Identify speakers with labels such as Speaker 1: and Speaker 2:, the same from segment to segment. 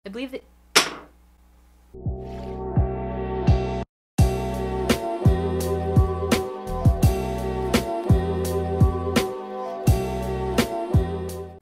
Speaker 1: I believe that.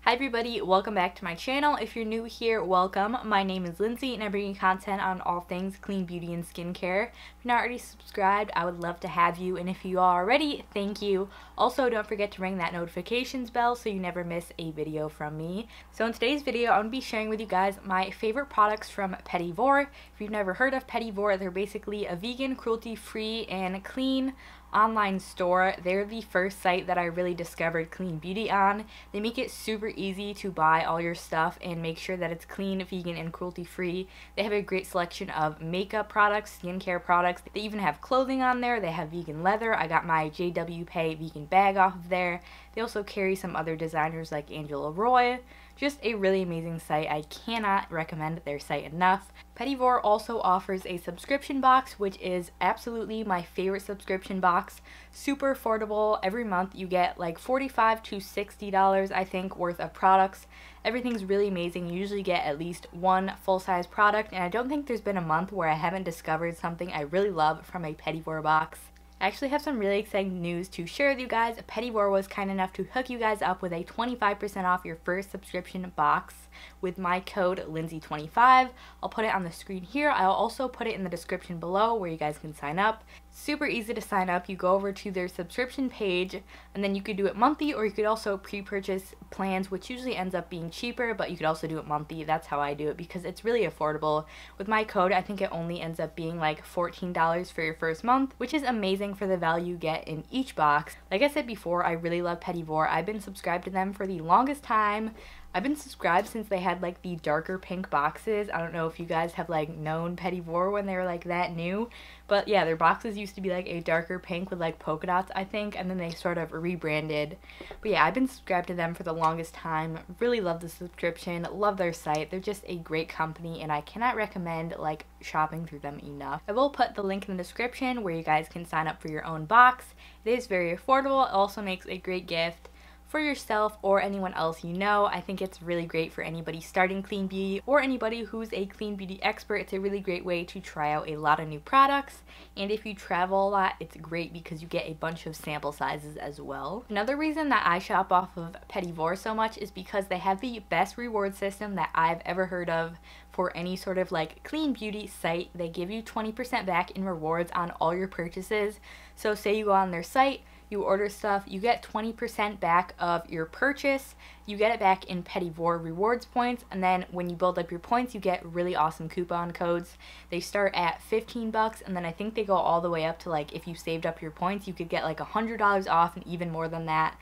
Speaker 1: Hi everybody, welcome back to my channel. If you're new here, welcome. My name is Lindsay and I bring you content on all things clean beauty and skincare. If you're not already subscribed, I would love to have you, and if you are already, thank you. Also, don't forget to ring that notifications bell so you never miss a video from me. So in today's video, I'm going to be sharing with you guys my favorite products from Petit Vour. If you've never heard of Petit Vour, they're basically a vegan, cruelty-free, and clean online store. They're the first site that I really discovered clean beauty on. They make it super easy to buy all your stuff and make sure that it's clean, vegan, and cruelty free. They have a great selection of makeup products, skincare products. They even have clothing on there. They have vegan leather. I got my JW Pay vegan bag off of there. They also carry some other designers like Angela Roy. Just a really amazing site. I cannot recommend their site enough. Petit Vour also offers a subscription box, which is absolutely my favorite subscription box. Super affordable. Every month you get like $45 to $60, I think, worth of products. Everything's really amazing. You usually get at least one full-size product, and I don't think there's been a month where I haven't discovered something I really love from a Petit Vour box. I actually have some really exciting news to share with you guys. Petit Vour was kind enough to hook you guys up with a 25% off your first subscription box with my code Lindsay25. I'll put it on the screen here. I'll also put it in the description below where you guys can sign up. Super easy to sign up. You go over to their subscription page, and then you could do it monthly, or you could also pre-purchase plans, which usually ends up being cheaper, but you could also do it monthly. That's how I do it because it's really affordable. With my code, I think it only ends up being like $14 for your first month, which is amazing for the value you get in each box. Like I said before, I really love Petit Vour. I've been subscribed to them for the longest time. I've been subscribed since they had like the darker pink boxes. I don't know if you guys have like known Petit Vour when they were like that new, but yeah, their boxes used to be like a darker pink with like polka dots, I think, and then they sort of rebranded. But yeah, I've been subscribed to them for the longest time. Really love the subscription, love their site. They're just a great company, and I cannot recommend like shopping through them enough. I will put the link in the description where you guys can sign up for your own box. It is very affordable. It also makes a great gift for yourself or anyone else you know. I think it's really great for anybody starting clean beauty or anybody who's a clean beauty expert. It's a really great way to try out a lot of new products, and if you travel a lot, it's great because you get a bunch of sample sizes as well. Another reason that I shop off of Petit Vour so much is because they have the best reward system that I've ever heard of for any sort of like clean beauty site. They give you 20% back in rewards on all your purchases. So say you go on their site, you order stuff, you get 20% back of your purchase. You get it back in Petit Vour rewards points, and then when you build up your points, you get really awesome coupon codes. They start at 15 bucks, and then I think they go all the way up to like if you saved up your points, you could get like $100 off and even more than that.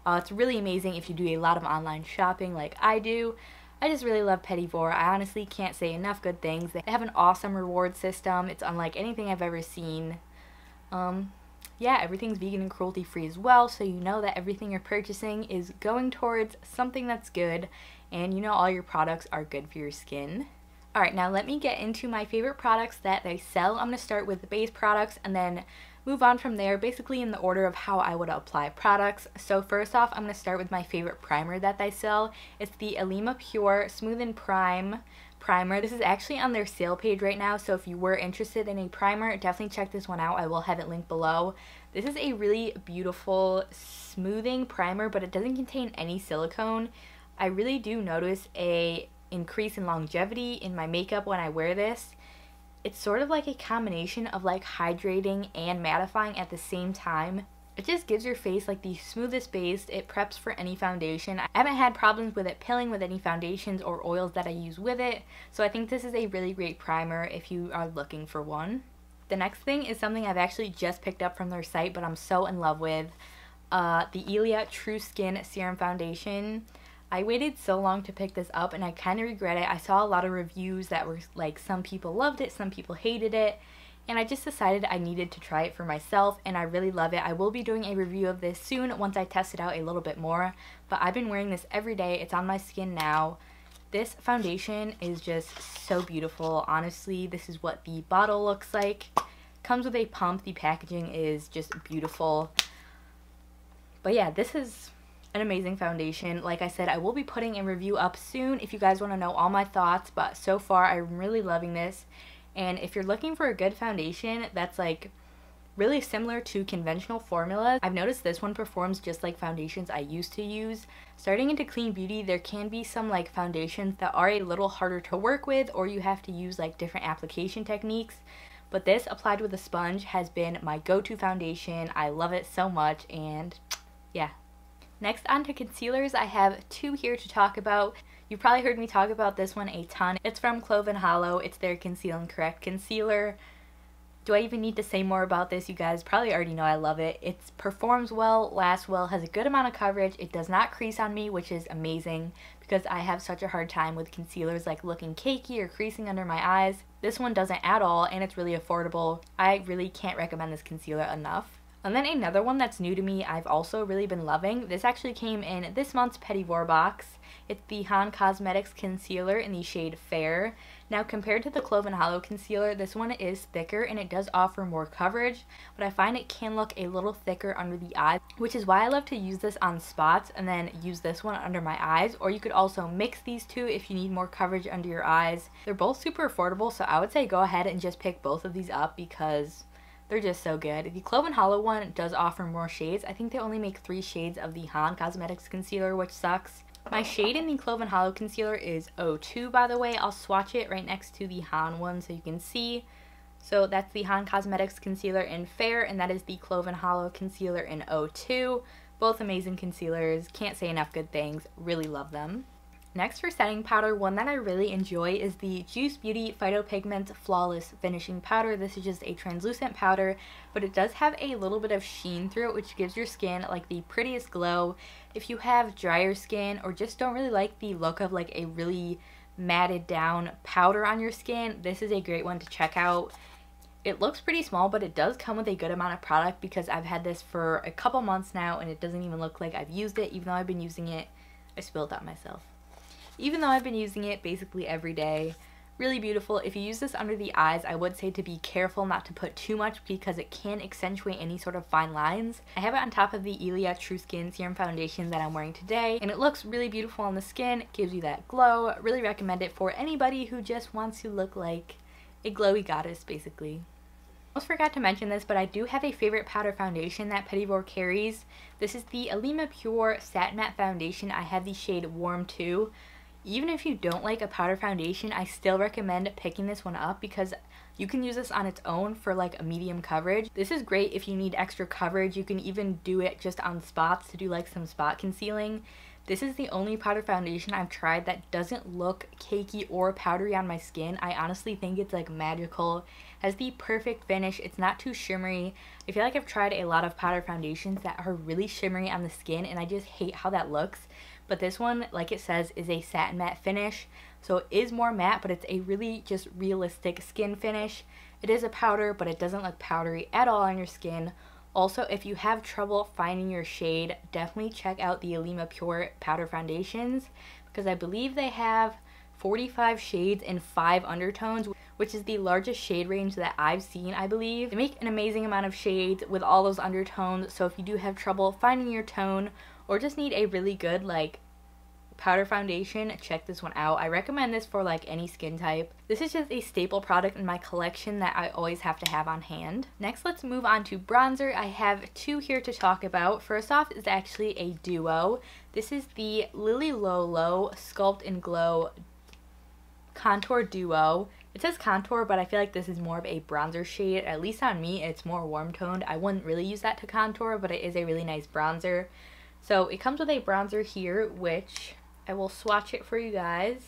Speaker 1: It's really amazing if you do a lot of online shopping like I do. I just really love Petit Vour. I honestly can't say enough good things. They have an awesome reward system. It's unlike anything I've ever seen. Yeah, everything's vegan and cruelty-free as well, so you know that everything you're purchasing is going towards something that's good, and you know all your products are good for your skin. Alright, now let me get into my favorite products that they sell. I'm going to start with the base products and then move on from there, basically in the order of how I would apply products. So first off, I'm going to start with my favorite primer that they sell. It's the Elima Pure Smooth and Prime primer. This is actually on their sale page right now, so if you were interested in a primer, definitely check this one out. I will have it linked below. This is a really beautiful smoothing primer, but it doesn't contain any silicone. I really do notice a increase in longevity in my makeup when I wear this. It's sort of like a combination of like hydrating and mattifying at the same time. It just gives your face like the smoothest base. It preps for any foundation. I haven't had problems with it pilling with any foundations or oils that I use with it, so I think this is a really great primer if you are looking for one. The next thing is something I've actually just picked up from their site, but I'm so in love with. The Ilia True Skin Serum Foundation. I waited so long to pick this up and I kind of regret it. I saw a lot of reviews that were like some people loved it, some people hated it. And I just decided I needed to try it for myself, and I really love it. I will be doing a review of this soon once I test it out a little bit more, but I've been wearing this every day. It's on my skin now. This foundation is just so beautiful. Honestly, this is what the bottle looks like. Comes with a pump. The packaging is just beautiful. But yeah, this is an amazing foundation. Like I said, I will be putting a review up soon if you guys want to know all my thoughts, but so far I'm really loving this. And if you're looking for a good foundation that's like really similar to conventional formulas, I've noticed this one performs just like foundations I used to use. Starting into clean beauty, there can be some like foundations that are a little harder to work with, or you have to use like different application techniques. But this applied with a sponge has been my go-to foundation. I love it so much, and yeah. Next on to concealers, I have two here to talk about. You've probably heard me talk about this one a ton. It's from Clove & Hollow. It's their Conceal and Correct Concealer. Do I even need to say more about this? You guys probably already know I love it. It performs well, lasts well, has a good amount of coverage. It does not crease on me, which is amazing because I have such a hard time with concealers like looking cakey or creasing under my eyes. This one doesn't at all, and it's really affordable. I really can't recommend this concealer enough. And then another one that's new to me I've also really been loving. This actually came in this month's Petit Vour box. It's the Han Cosmetics Concealer in the shade Fair. Now compared to the Clove & Hollow concealer, this one is thicker and it does offer more coverage, but I find it can look a little thicker under the eyes, which is why I love to use this on spots and then use this one under my eyes. Or you could also mix these two if you need more coverage under your eyes. They're both super affordable, so I would say go ahead and just pick both of these up because they're just so good. The Clove & Hollow one does offer more shades. I think they only make 3 shades of the Han Cosmetics concealer, which sucks. My shade in the Clove & Hollow concealer is 02, by the way. I'll swatch it right next to the Han one so you can see. So that's the Han Cosmetics concealer in Fair, and that is the Clove & Hollow concealer in 02. Both amazing concealers. Can't say enough good things. Really love them. Next for setting powder, one that I really enjoy is the Juice Beauty Phytopigment Flawless Finishing Powder. This is just a translucent powder, but it does have a little bit of sheen through it, which gives your skin like the prettiest glow. If you have drier skin or just don't really like the look of like a really matted down powder on your skin, this is a great one to check out. It looks pretty small, but it does come with a good amount of product because I've had this for a couple months now and it doesn't even look like I've used it, even though I've been using it. I spilled that myself. Even though I've been using it basically every day. Really beautiful. If you use this under the eyes, I would say to be careful not to put too much because it can accentuate any sort of fine lines. I have it on top of the Ilia True Skin Serum Foundation that I'm wearing today, and it looks really beautiful on the skin. It gives you that glow. Really recommend it for anybody who just wants to look like a glowy goddess, basically. Almost forgot to mention this, but I do have a favorite powder foundation that Petit Vour carries. This is the Alima Pure Satin Matte Foundation. I have the shade Warm 2. Even if you don't like a powder foundation, I still recommend picking this one up because you can use this on its own for like a medium coverage. This is great if you need extra coverage. You can even do it just on spots to do like some spot concealing. This is the only powder foundation I've tried that doesn't look cakey or powdery on my skin. I honestly think it's like magical. Has the perfect finish. It's not too shimmery. I feel like I've tried a lot of powder foundations that are really shimmery on the skin and I just hate how that looks. But this one, like it says, is a satin matte finish. So it is more matte, but it's a really just realistic skin finish. It is a powder, but it doesn't look powdery at all on your skin. Also, if you have trouble finding your shade, definitely check out the Alima Pure powder foundations because I believe they have 45 shades in 5 undertones, which is the largest shade range that I've seen, I believe. They make an amazing amount of shades with all those undertones, so if you do have trouble finding your tone or just need a really good like powder foundation, check this one out. I recommend this for like any skin type. This is just a staple product in my collection that I always have to have on hand. Next, let's move on to bronzer. I have 2 here to talk about. First off is actually a duo. This is the Lily Lolo Sculpt and Glow Contour Duo. It says contour, but I feel like this is more of a bronzer shade. At least on me, it's more warm toned. I wouldn't really use that to contour, but it is a really nice bronzer. So it comes with a bronzer here, which I will swatch it for you guys.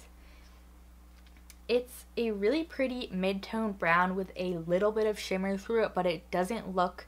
Speaker 1: It's a really pretty mid-tone brown with a little bit of shimmer through it, but it doesn't look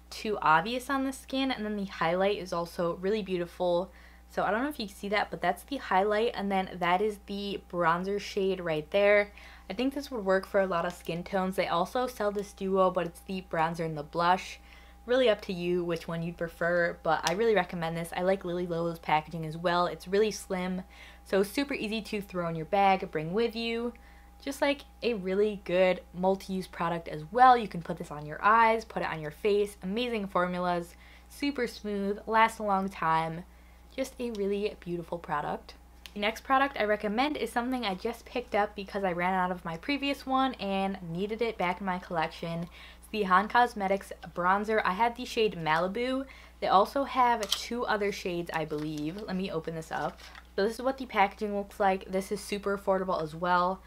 Speaker 1: too obvious on the skin. And then the highlight is also really beautiful. So I don't know if you can see that, but that's the highlight, and then that is the bronzer shade right there. I think this would work for a lot of skin tones. They also sell this duo, but it's the bronzer and the blush. Really up to you which one you'd prefer, but I really recommend this. I like Lily Lolo's packaging as well. It's really slim, so super easy to throw in your bag, bring with you. Just like a really good multi-use product as well. You can put this on your eyes, put it on your face. Amazing formulas, super smooth, lasts a long time. Just a really beautiful product. The next product I recommend is something I just picked up because I ran out of my previous one and needed it back in my collection. It's the Han Cosmetics bronzer. I have the shade Malibu. They also have 2 other shades, I believe. Let me open this up. So this is what the packaging looks like. This is super affordable as well.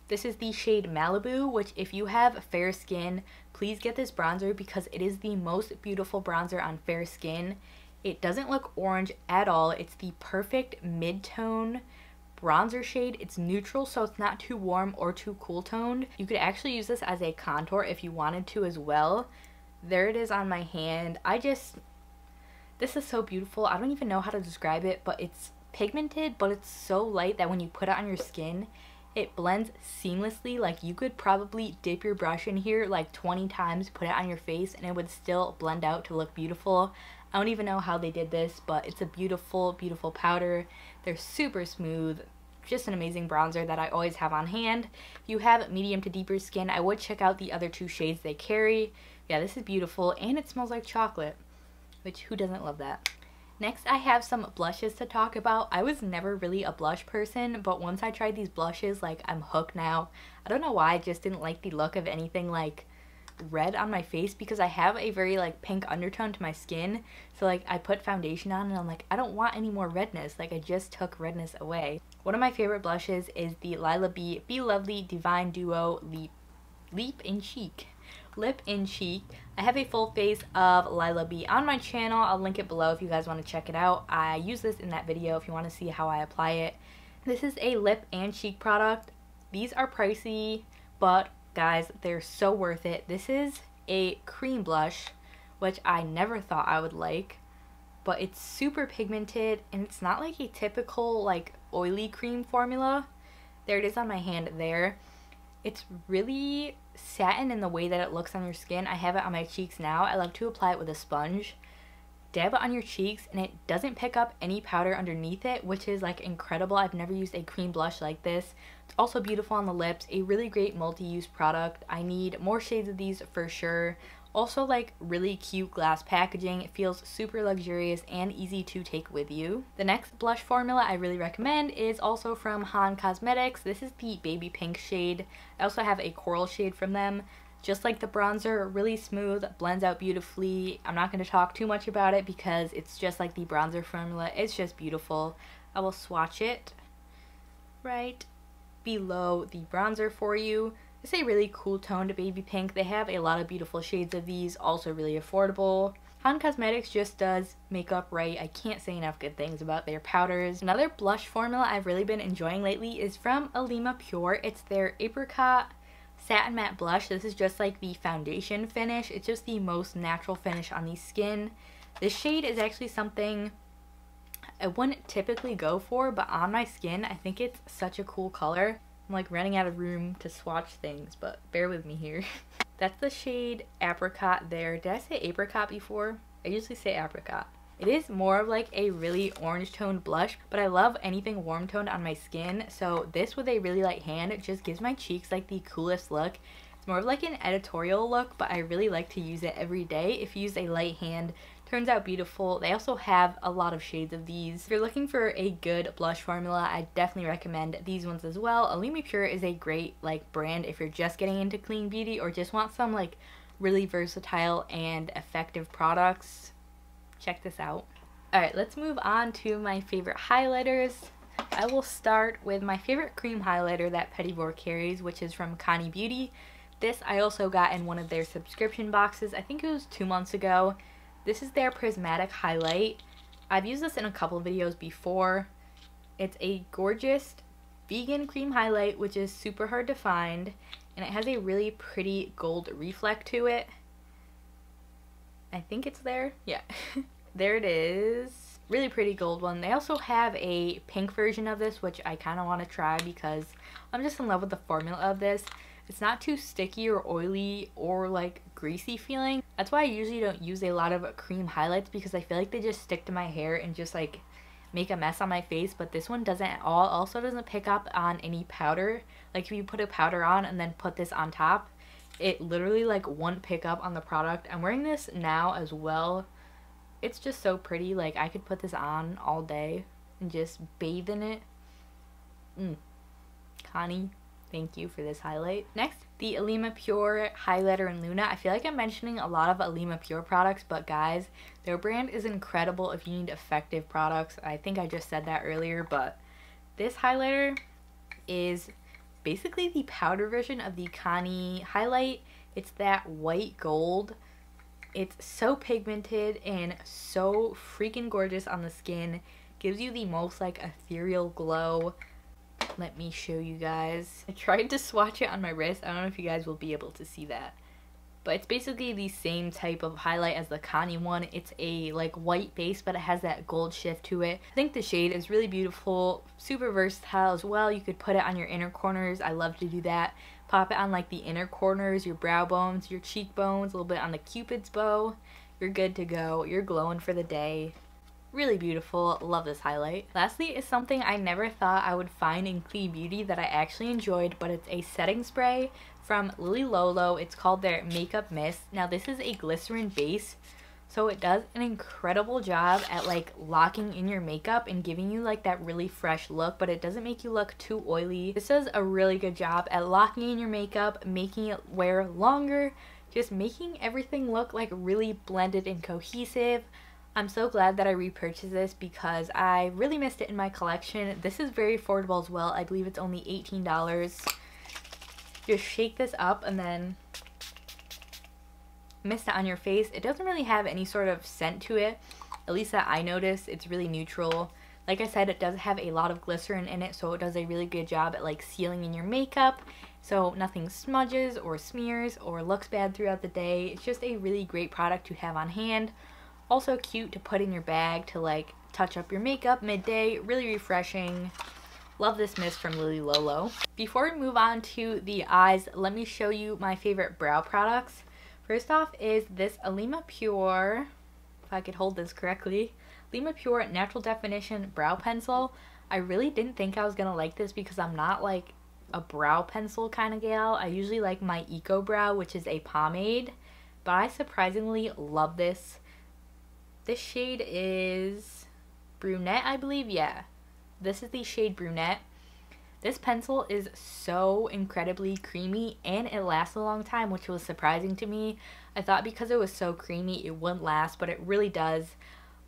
Speaker 1: This is the shade Malibu, which if you have fair skin, please get this bronzer because it is the most beautiful bronzer on fair skin. It doesn't look orange at all. It's the perfect mid-tone bronzer shade. It's neutral, so it's not too warm or too cool toned. You could actually use this as a contour if you wanted to as well. There it is on my hand. This is so beautiful. I don't even know how to describe it, but it's pigmented, but it's so light that when you put it on your skin, it blends seamlessly. Like you could probably dip your brush in here like 20 times, put it on your face, and it would still blend out to look beautiful. I don't even know how they did this, but it's a beautiful, beautiful powder. They're super smooth. Just an amazing bronzer that I always have on hand. If you have medium to deeper skin, I would check out the other 2 shades they carry. Yeah, this is beautiful, and it smells like chocolate, which who doesn't love that? Next, I have some blushes to talk about. I was never really a blush person, but once I tried these blushes, like, I'm hooked now. I don't know why, I just didn't like the look of anything like red on my face because I have a very like pink undertone to my skin. So like I put foundation on and I'm like, I don't want any more redness. Like I just took redness away. One of my favorite blushes is the Lila B Be Lovely Divine Duo Lip in Cheek. I have a full face of Lila B on my channel. I'll link it below if you guys want to check it out. I use this in that video if you want to see how I apply it. This is a lip and cheek product. These are pricey, but guys, they're so worth it. This is a cream blush, which I never thought I would like, but it's super pigmented and it's not like a typical like oily cream formula. There it is on my hand there. It's really satin in the way that it looks on your skin. I have it on my cheeks now. I love to apply it with a sponge. Dab it on your cheeks and it doesn't pick up any powder underneath it, which is like incredible. I've never used a cream blush like this. It's also beautiful on the lips. A really great multi-use product. I need more shades of these for sure. Also like really cute glass packaging. It feels super luxurious and easy to take with you. The next blush formula I really recommend is also from Han Cosmetics. This is the baby pink shade. I also have a coral shade from them. Just like the bronzer, really smooth, blends out beautifully. I'm not going to talk too much about it because it's just like the bronzer formula. It's just beautiful. I will swatch it right below the bronzer for you. It's a really cool toned baby pink. They have a lot of beautiful shades of these, also really affordable. Han Cosmetics just does makeup right. I can't say enough good things about their powders. Another blush formula I've really been enjoying lately is from Alima Pure. It's their Apricot Satin Matte Blush. This is just like the foundation finish. It's just the most natural finish on the skin. This shade is actually something I wouldn't typically go for, but on my skin, I think it's such a cool color. I'm like running out of room to swatch things, but bear with me here. That's the shade Apricot there. Did I say apricot before? I usually say apricot. It is more of like a really orange toned blush, but I love anything warm toned on my skin. So this with a really light hand, it just gives my cheeks like the coolest look. It's more of like an editorial look, but I really like to use it every day. If you use a light hand, turns out beautiful. They also have a lot of shades of these. If you're looking for a good blush formula, I definitely recommend these ones as well. Alima Pure is a great like brand if you're just getting into clean beauty or just want some like really versatile and effective products. Check this out. Alright, let's move on to my favorite highlighters. I will start with my favorite cream highlighter that Petit Vour carries, which is from Credo Beauty. This I also got in one of their subscription boxes. I think it was 2 months ago. This is their Prismatic Highlight. I've used this in a couple videos before. It's a gorgeous vegan cream highlight, which is super hard to find, and it has a really pretty gold reflect to it. I think it's there. Yeah. There it is. Really pretty gold one. They also have a pink version of this, which I kind of want to try because I'm just in love with the formula of this. It's not too sticky or oily or like greasy feeling. That's why I usually don't use a lot of cream highlights because I feel like they just stick to my hair and just like make a mess on my face. But this one doesn't at all. Also doesn't pick up on any powder. Like if you put a powder on and then put this on top, it literally like won't pick up on the product. I'm wearing this now as well. It's just so pretty. Like, I could put this on all day and just bathe in it. Connie, thank you for this highlight. Next, the Alima Pure Highlighter in Luna. I feel like I'm mentioning a lot of Alima Pure products, but guys, their brand is incredible if you need effective products. I think I just said that earlier, but this highlighter is basically the powder version of the Connie highlight. It's that white gold. It's so pigmented and so freaking gorgeous on the skin. Gives you the most like ethereal glow. Let me show you guys. I tried to swatch it on my wrist. I don't know if you guys will be able to see that. But it's basically the same type of highlight as the Connie one. It's a like white base, but it has that gold shift to it. I think the shade is really beautiful, super versatile as well. You could put it on your inner corners. I love to do that. Pop it on like the inner corners, your brow bones, your cheekbones, a little bit on the Cupid's bow. You're good to go. You're glowing for the day. Really beautiful. Love this highlight. Lastly is something I never thought I would find in Clean Beauty that I actually enjoyed, but it's a setting spray from Lily Lolo. It's called their Makeup Mist. Now this is a glycerin base, so it does an incredible job at like locking in your makeup and giving you like that really fresh look, but it doesn't make you look too oily. This does a really good job at locking in your makeup, making it wear longer, just making everything look like really blended and cohesive. I'm so glad that I repurchased this because I really missed it in my collection. This is very affordable as well. I believe it's only $18. Just shake this up and then mist it on your face. It doesn't really have any sort of scent to it, at least that I noticed. It's really neutral. Like I said, it does have a lot of glycerin in it, so it does a really good job at like sealing in your makeup, so nothing smudges or smears or looks bad throughout the day. It's just a really great product to have on hand. Also cute to put in your bag to like touch up your makeup midday. Really refreshing. Love this mist from Lily Lolo. Before we move on to the eyes, let me show you my favorite brow products. First off is this Alima Pure, if I could hold this correctly, Alima Pure Natural Definition Brow Pencil. I really didn't think I was gonna like this because I'm not like a brow pencil kind of gal. I usually like my Eco Brow, which is a pomade, but I surprisingly love this. This shade is Brunette, I believe. Yeah, this is the shade Brunette. This pencil is so incredibly creamy and it lasts a long time, which was surprising to me. I thought because it was so creamy it wouldn't last, but it really does.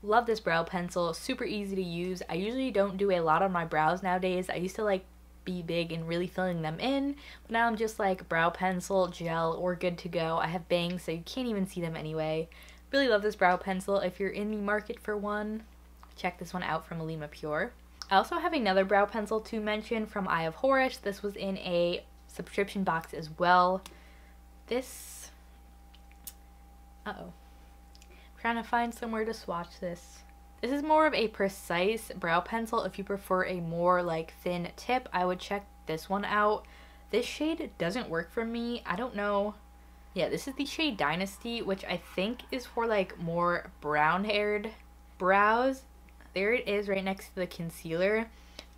Speaker 1: Love this brow pencil. Super easy to use. I usually don't do a lot on my brows nowadays. I used to like be big and really filling them in, but now I'm just like brow pencil, gel, or good to go. I have bangs, so you can't even see them anyway. Really love this brow pencil. If you're in the market for one, check this one out from Alima Pure. I also have another brow pencil to mention from Eye of Horus. This was in a subscription box as well. This, I'm trying to find somewhere to swatch this. This is more of a precise brow pencil. If you prefer a more like thin tip, I would check this one out. This shade doesn't work for me. I don't know. Yeah, this is the shade Dynasty, which I think is for like more brown haired brows. There it is right next to the concealer.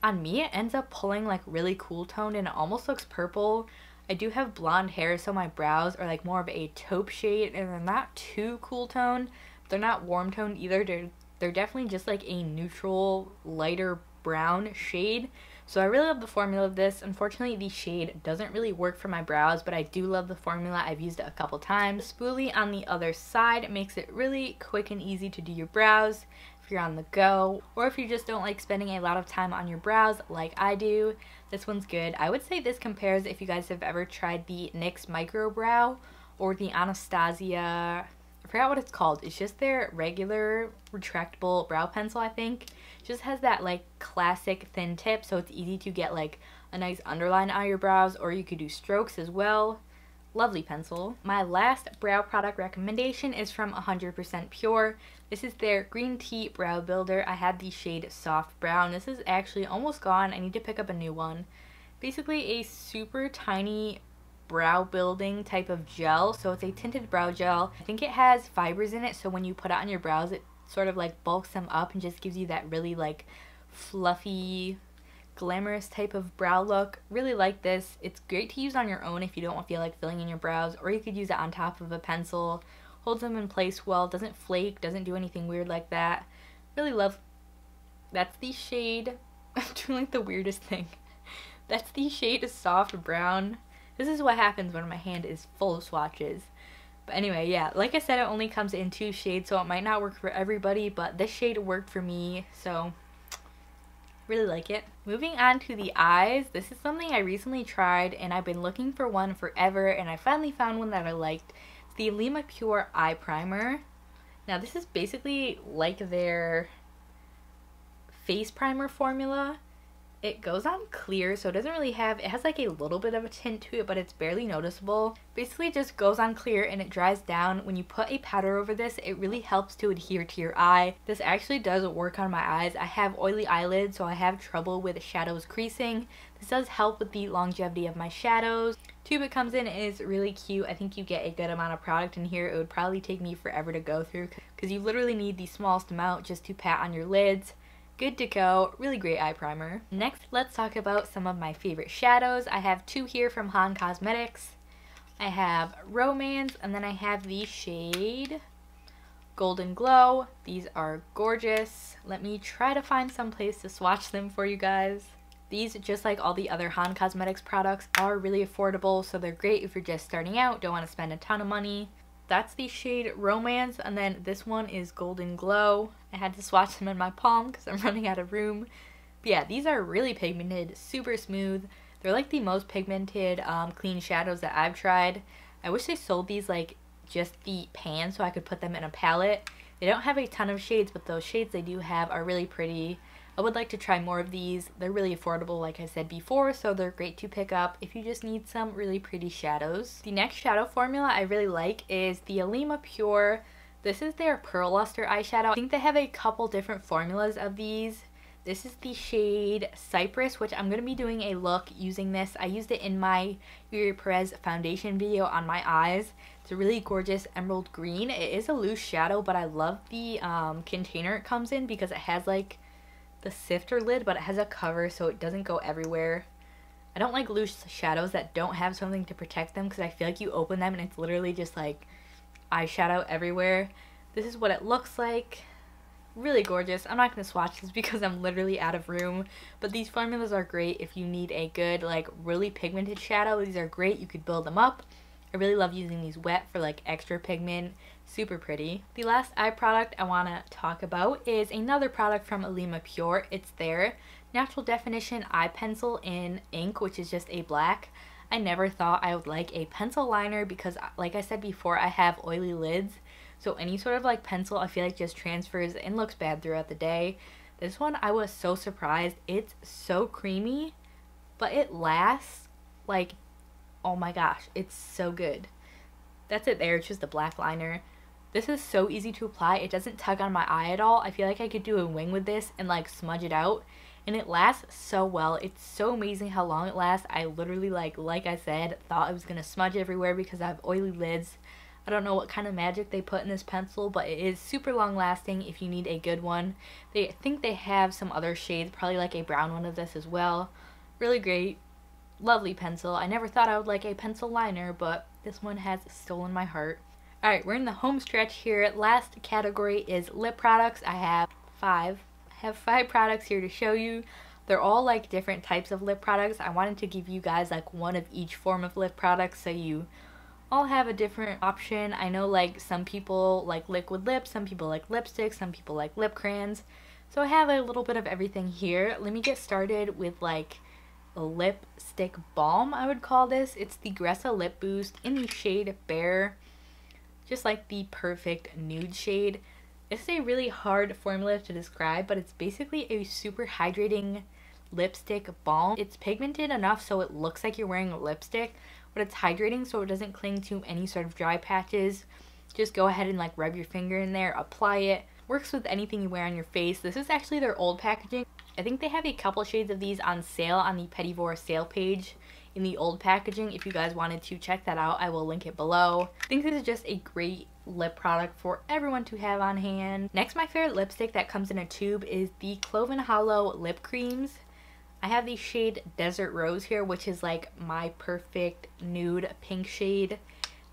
Speaker 1: On me, it ends up pulling like really cool toned and it almost looks purple. I do have blonde hair, so my brows are like more of a taupe shade and they're not too cool toned. They're not warm toned either. They're definitely just like a neutral, lighter brown shade. So I really love the formula of this. Unfortunately, the shade doesn't really work for my brows, but I do love the formula. I've used it a couple times. Spoolie on the other side makes it really quick and easy to do your brows if you're on the go, or if you just don't like spending a lot of time on your brows like I do. This one's good. I would say this compares if you guys have ever tried the NYX Micro Brow or the Anastasia, I forgot what it's called. It's just their regular retractable brow pencil, I think. It just has that like classic thin tip, so it's easy to get like a nice underline on your brows, or you could do strokes as well. Lovely pencil. My last brow product recommendation is from 100% Pure. This is their Green Tea Brow Builder. I had the shade Soft Brown. This is actually almost gone. I need to pick up a new one. Basically a super tiny brow building type of gel. So it's a tinted brow gel. I think it has fibers in it, so when you put it on your brows, it sort of like bulks them up and just gives you that really like fluffy, glamorous type of brow look. Really like this. It's great to use on your own if you don't feel like filling in your brows, or you could use it on top of a pencil holds them in place well, doesn't flake, doesn't do anything weird like that. Really love. That's the shade. I'm doing like the weirdest thing. That's the shade Soft Brown. This is what happens when my hand is full of swatches. But anyway, yeah, like I said, it only comes in 2 shades, so it might not work for everybody, but this shade worked for me, so really like it. Moving on to the eyes, this is something I recently tried, and I've been looking for one forever, and I finally found one that I liked. It's the Lima Pure Eye Primer. Now, this is basically like their face primer formula. It goes on clear, so it doesn't really have, it has like a little bit of a tint to it, but it's barely noticeable. Basically it just goes on clear and it dries down. When you put a powder over this, it really helps to adhere to your eye. This actually does work on my eyes. I have oily eyelids, so I have trouble with shadows creasing. This does help with the longevity of my shadows. Tube it comes in is really cute. I think you get a good amount of product in here. It would probably take me forever to go through because you literally need the smallest amount just to pat on your lids. Good to go. Really great eye primer. Next, let's talk about some of my favorite shadows. I have 2 here from Han Cosmetics. I have Romance, and then I have the shade Golden Glow. These are gorgeous. Let me try to find some place to swatch them for you guys. These, just like all the other Han Cosmetics products, are really affordable, so they're great if you're just starting out, don't want to spend a ton of money. That's the shade Romance, and then this one is Golden Glow. I had to swatch them in my palm because I'm running out of room. But yeah, these are really pigmented, super smooth. They're like the most pigmented clean shadows that I've tried. I wish they sold these like just the pan so I could put them in a palette. They don't have a ton of shades, but those shades they do have are really pretty. I would like to try more of these. They're really affordable, like I said before, so they're great to pick up if you just need some really pretty shadows. The next shadow formula I really like is the Lima Pure. This is their Pearl Luster eyeshadow. I think they have a couple different formulas of these. This is the shade Cypress, which I'm going to be doing a look using this. I used it in my Yuri Perez foundation video on my eyes. It's a really gorgeous emerald green. It is a loose shadow, but I love the container it comes in because it has like the sifter lid, but it has a cover so it doesn't go everywhere. I don't like loose shadows that don't have something to protect them because I feel like you open them and it's literally just like eyeshadow everywhere. This is what it looks like. Really gorgeous. I'm not going to swatch this because I'm literally out of room, but these formulas are great if you need a good like really pigmented shadow. These are great. You could build them up. I really love using these wet for like extra pigment. Super pretty. The last eye product I want to talk about is another product from Lima Pure. It's their Natural Definition Eye Pencil in ink, which is just a black. I never thought I would like a pencil liner because, like I said before, I have oily lids. So any sort of like pencil I feel like just transfers and looks bad throughout the day. This one I was so surprised. It's so creamy, but it lasts like, oh my gosh, it's so good. That's it there. It's just a black liner. This is so easy to apply. It doesn't tug on my eye at all. I feel like I could do a wing with this and like smudge it out. And it lasts so well. It's so amazing how long it lasts. I literally like I said, thought I was going to smudge everywhere because I have oily lids. I don't know what kind of magic they put in this pencil, but it is super long lasting if you need a good one. I think they have some other shades, probably like a brown one of this as well. Really great. Lovely pencil. I never thought I would like a pencil liner, but this one has stolen my heart. Alright, we're in the home stretch here. Last category is lip products. I have 5. I have 5 products here to show you. They're all like different types of lip products. I wanted to give you guys like one of each form of lip products so you all have a different option. I know like some people like liquid lips, some people like lipstick, some people like lip crayons. So I have a little bit of everything here. Let me get started with like a lipstick balm, I would call this. It's the Gressa Lip Boost in the shade Bare. Just like the perfect nude shade. It's a really hard formula to describe, but it's basically a super hydrating lipstick balm. It's pigmented enough so it looks like you're wearing a lipstick, but it's hydrating so it doesn't cling to any sort of dry patches. Just go ahead and like rub your finger in there, apply it. Works with anything you wear on your face. This is actually their old packaging. I think they have a couple shades of these on sale on the Petit Vour sale page in the old packaging. If you guys wanted to check that out, I will link it below. I think this is just a great lip product for everyone to have on hand. Next, my favorite lipstick that comes in a tube is the Cloven Hollow Lip Creams. I have the shade Desert Rose here, which is like my perfect nude pink shade.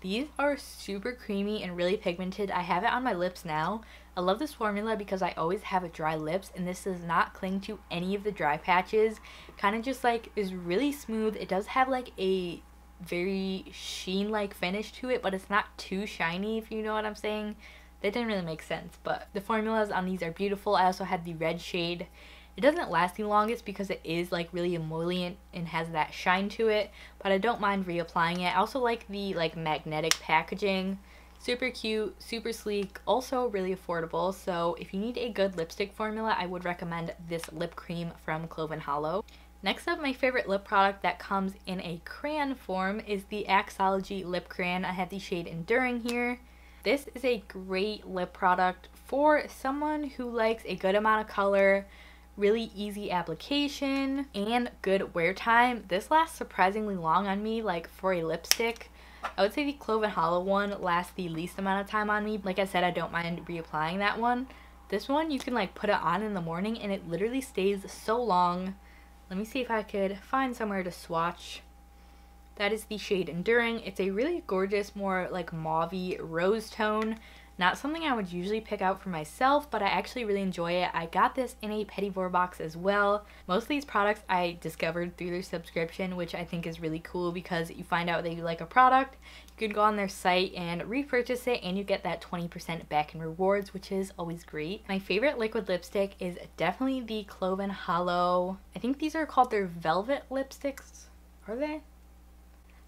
Speaker 1: These are super creamy and really pigmented. I have it on my lips now. I love this formula because I always have dry lips, and this does not cling to any of the dry patches. Kind of just like is really smooth. It does have like a very sheen-like finish to it, but it's not too shiny, if you know what I'm saying. That didn't really make sense, but the formulas on these are beautiful. I also had the red shade. It doesn't last the longest because it is like really emollient and has that shine to it, but I don't mind reapplying it. I also like the like magnetic packaging. Super cute, super sleek, also really affordable. So if you need a good lipstick formula, I would recommend this lip cream from Cloven Hollow. Next up, my favorite lip product that comes in a crayon form is the Axology Lip Crayon. I have the shade Enduring here. This is a great lip product for someone who likes a good amount of color, really easy application, and good wear time. This lasts surprisingly long on me, like for a lipstick. I would say the Cloven Hollow one lasts the least amount of time on me. Like I said, I don't mind reapplying that one. This one, you can like put it on in the morning and it literally stays so long. Let me see if I could find somewhere to swatch. That is the shade Enduring. It's a really gorgeous, more like mauve-y rose tone. Not something I would usually pick out for myself, but I actually really enjoy it. I got this in a Petit Vour box as well. Most of these products I discovered through their subscription, which I think is really cool because you find out that you like a product, you can go on their site and repurchase it, and you get that 20% back in rewards, which is always great. My favorite liquid lipstick is definitely the Cloven Hollow. I think these are called their Velvet lipsticks. Are they?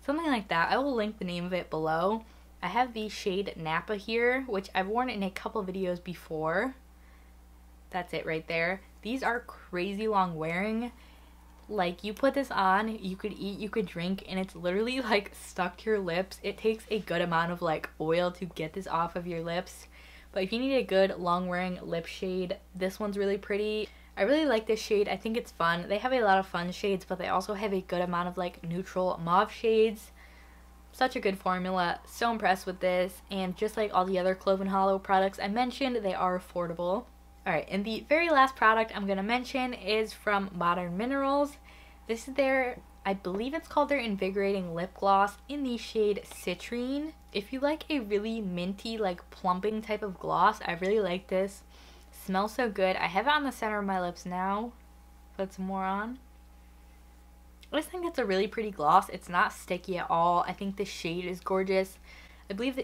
Speaker 1: Something like that. I will link the name of it below. I have the shade Napa here, which I've worn in a couple videos before. That's it right there. These are crazy long wearing. Like, you put this on, you could eat, you could drink, and it's literally like stuck to your lips. It takes a good amount of like oil to get this off of your lips. But if you need a good long wearing lip shade, this one's really pretty. I really like this shade. I think it's fun. They have a lot of fun shades, but they also have a good amount of like neutral mauve shades. Such a good formula. So impressed with this. And just like all the other Cloven Hollow products I mentioned, they are affordable. Alright, and the very last product I'm going to mention is from Modern Minerals. This is their, I believe it's called their Invigorating Lip Gloss in the shade Citrine. If you like a really minty, like plumping type of gloss, I really like this. Smells so good. I have it on the center of my lips now. Put some more on. I just think it's a really pretty gloss. It's not sticky at all. I think the shade is gorgeous. I believe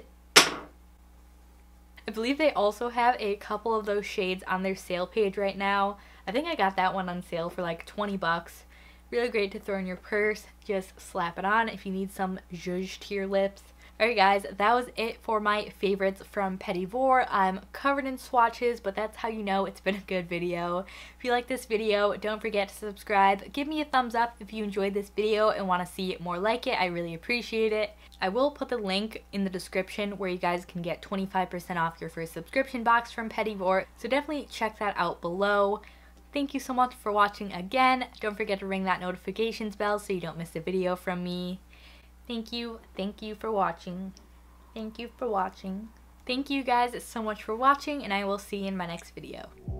Speaker 1: they also have a couple of those shades on their sale page right now. I think I got that one on sale for like 20 bucks. Really great to throw in your purse. Just slap it on if you need some zhuzh to your lips. Alright guys, that was it for my favorites from Petit Vour. I'm covered in swatches, but that's how you know it's been a good video. If you like this video, don't forget to subscribe. Give me a thumbs up if you enjoyed this video and want to see more like it. I really appreciate it. I will put the link in the description where you guys can get 25% off your first subscription box from Petit Vour, so definitely check that out below. Thank you so much for watching again. Don't forget to ring that notifications bell so you don't miss a video from me. Thank you for watching. Thank you for watching. Thank you guys so much for watching, and I will see you in my next video.